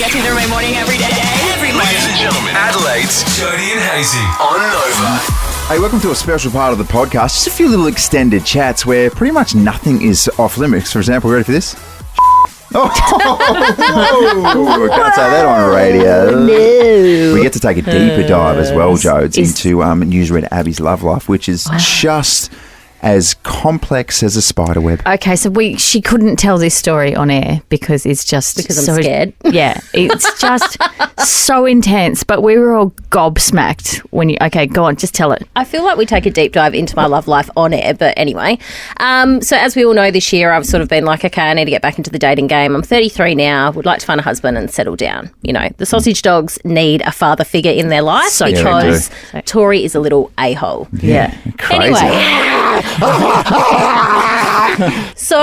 Get you through my morning every day. Every morning. Ladies and gentlemen, Adelaide's Jody and Hazy on Nova. Hey, welcome to a special part of the podcast. Just a few little extended chats where pretty much nothing is off limits. For example, ready for this? Oh, can't say that on the radio. No. We get to take a deeper dive as well, Jodes, into newsreader Abbey's love life, which is just as complex as a spider web. Okay, so she couldn't tell this story on air because it's just because I'm scared. Yeah, it's just so intense. But we were all gobsmacked when you. Okay, go on, just tell it. I feel like we take a deep dive into my love life on air, but anyway. So as we all know, this year I've sort of been like, okay, I need to get back into the dating game. I'm 33 now. Would like to find a husband and settle down. You know, the sausage dogs need a father figure in their life because Tori is a little a-hole. Yeah. Crazy. Anyway. So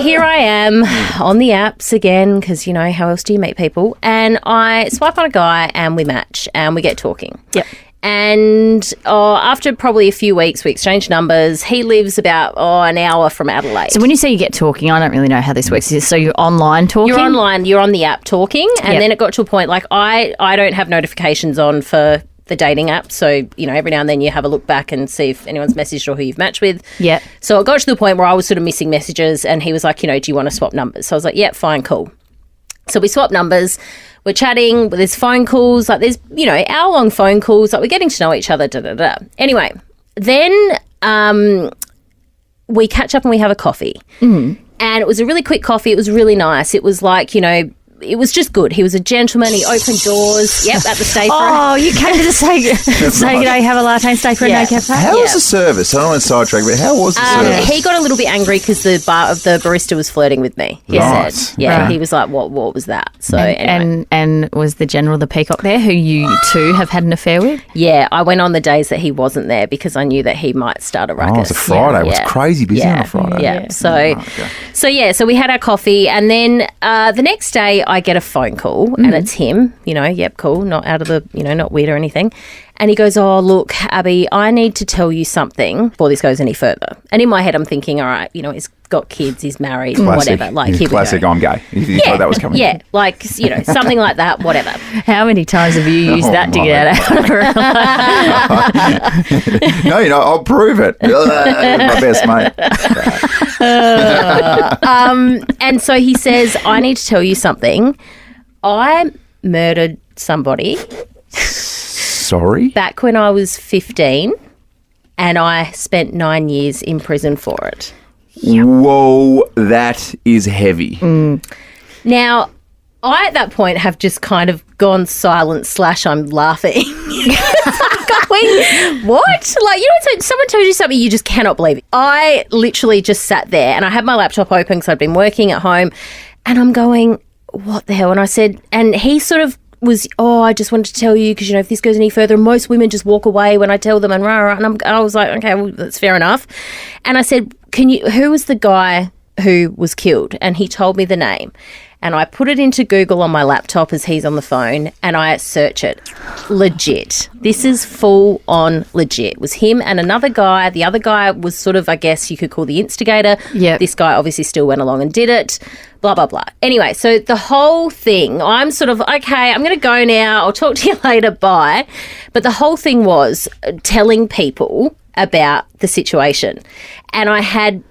here I am on the apps again because, you know, how else do you meet people? And I swipe on a guy and we match and we get talking. Yep. And after probably a few weeks, we exchange numbers. He lives about an hour from Adelaide. So when you say you get talking, I don't really know how this works. So you're online talking? You're online. You're on the app talking. And then it got to a point, like I don't have notifications on for the dating app. So, you know, every now and then you have a look back and see if anyone's messaged or who you've matched with. Yeah. So it got to the point where I was sort of missing messages and he was like, you know, do you want to swap numbers? So I was like, yeah, fine, cool. So we swap numbers. We're chatting. There's phone calls. Like there's, you know, hour-long phone calls. Like we're getting to know each other. Anyway, then we catch up and we have a coffee. Mm-hmm. And it was a really quick coffee. It was really nice. It was like, you know, it was just good. He was a gentleman. He opened doors. Yep, at the Stay For. Oh, you came to say you know, have a latte and stay for a no cafe. How was the service? I don't want to sidetrack, but how was the service? He got a little bit angry because the barista was flirting with me. He said, he was like, "What was that?" So anyway. and was the General the Peacock there, who you two have had an affair with? Yeah, I went on the days that he wasn't there because I knew that he might start a ruckus. Oh, it's a Friday. It was crazy busy on a Friday. Yeah. So we had our coffee, and then the next day I get a phone call and it's him, you know, yep, cool, not out of the, you know, not weird or anything. And he goes, oh, look, Abbey, I need to tell you something before this goes any further. And in my head I'm thinking, all right, you know, he's got kids, he's married, whatever. Like, here classic, we go. I'm gay. You thought that was coming. Yeah, like, you know, something like that, whatever. How many times have you used that to get out of No, you know, I'll prove it. My best mate. And so he says, I need to tell you something. I murdered somebody. Sorry? Back when I was 15, and I spent 9 years in prison for it. Whoa, that is heavy. Now, I at that point have just kind of gone silent / I'm laughing. Going, what? Like, you know, someone tells you something you just cannot believe it. I literally just sat there and I had my laptop open because I'd been working at home and I'm going, what the hell? And I said, and he sort of was, I just wanted to tell you because, you know, if this goes any further, most women just walk away when I tell them and rah, rah. And I was like, okay, well, that's fair enough. And I said, who was the guy who was killed? And he told me the name. And I put it into Google on my laptop as he's on the phone and I search it. Legit. This is full on legit. It was him and another guy. The other guy was sort of, I guess you could call the instigator. Yeah. This guy obviously still went along and did it. Blah, blah, blah. Anyway, so the whole thing, I'm sort of, okay, I'm going to go now. I'll talk to you later. Bye. But the whole thing was telling people about the situation. And I had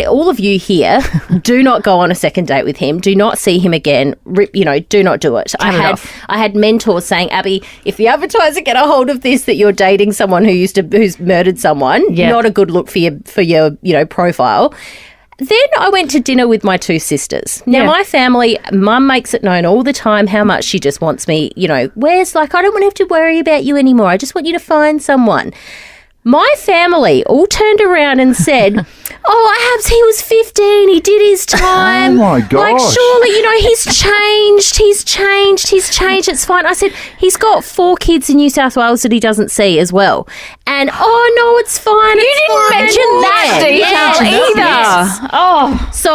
all of you here, do not go on a second date with him. Do not see him again. You know, do not do it. I had mentors saying, Abbey, if the advertiser get a hold of this, that you're dating someone who's murdered someone, not a good look for your you know, profile. Then I went to dinner with my two sisters. Now, my family, Mum makes it known all the time how much she just wants me, you know, where's like, I don't want to have to worry about you anymore. I just want you to find someone. My family all turned around and said, Abs, he was 15, he did his time. Oh, my gosh. Like, surely, you know, he's changed, it's fine. I said, he's got 4 kids in New South Wales that he doesn't see as well. And, no, it's fine. You didn't mention that detail either. Oh. So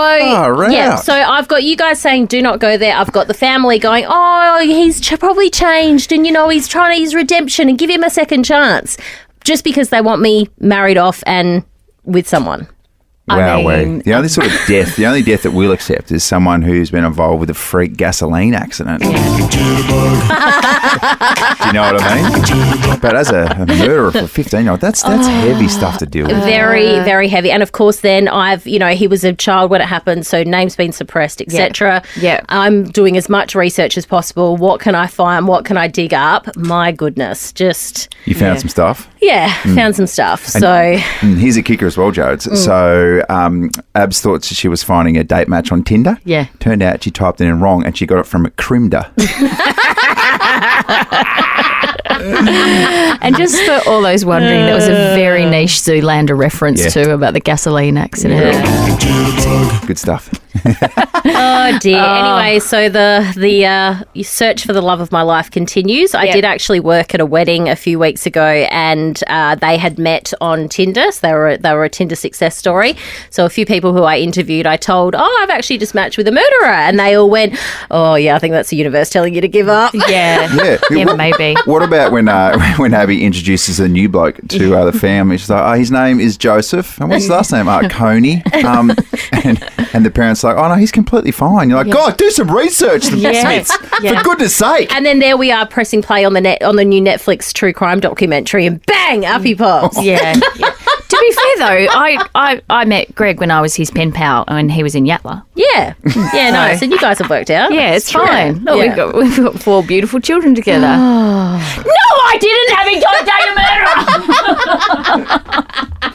I've got you guys saying, do not go there. I've got the family going, he's probably changed and, you know, he's trying to use redemption and give him a second chance. Just because they want me married off and with someone. Wow, mean, the only sort of death, the only death that we'll accept is someone who's been involved with a freak gasoline accident. Do you know what I mean? But as a murderer for 15-year-old, that's heavy stuff to deal with. Very, very heavy. And of course, then he was a child when it happened, so name's been suppressed, etc. Yeah. I'm doing as much research as possible. What can I find? What can I dig up? My goodness, just... You found some stuff? Yeah, found some stuff. And here's a kicker as well, Jodes. So Abs thought she was finding a date match on Tinder. Yeah. Turned out she typed it in wrong and she got it from Crimda. And just for all those wondering, that was a very niche Zoolander reference too about the gasoline accident. Good stuff. Oh dear. Anyway, so the search for the love of my life continues. I did actually work at a wedding a few weeks ago, and they had met on Tinder. So they were a Tinder success story. So a few people who I interviewed, I told, I've actually just matched with a murderer, and they all went, oh yeah, I think that's the universe telling you to give up. Yeah, maybe. What about when Abbey introduces a new bloke to the family? She's like, his name is Joseph, and what's his last name? Coney. And the parents are like, oh no, he's completely fine. You're like, God, do some research, the Smiths, for goodness sake. And then there we are pressing play on the new Netflix true crime documentary, and bang, up he pops. Yeah. To be fair though, I met Greg when I was his pen pal and he was in Yatla. Yeah, nice. And you guys have worked out. Yeah, it's fine. Look, Yeah. we've got 4 beautiful children together. No, I didn't, having got a date a murderer.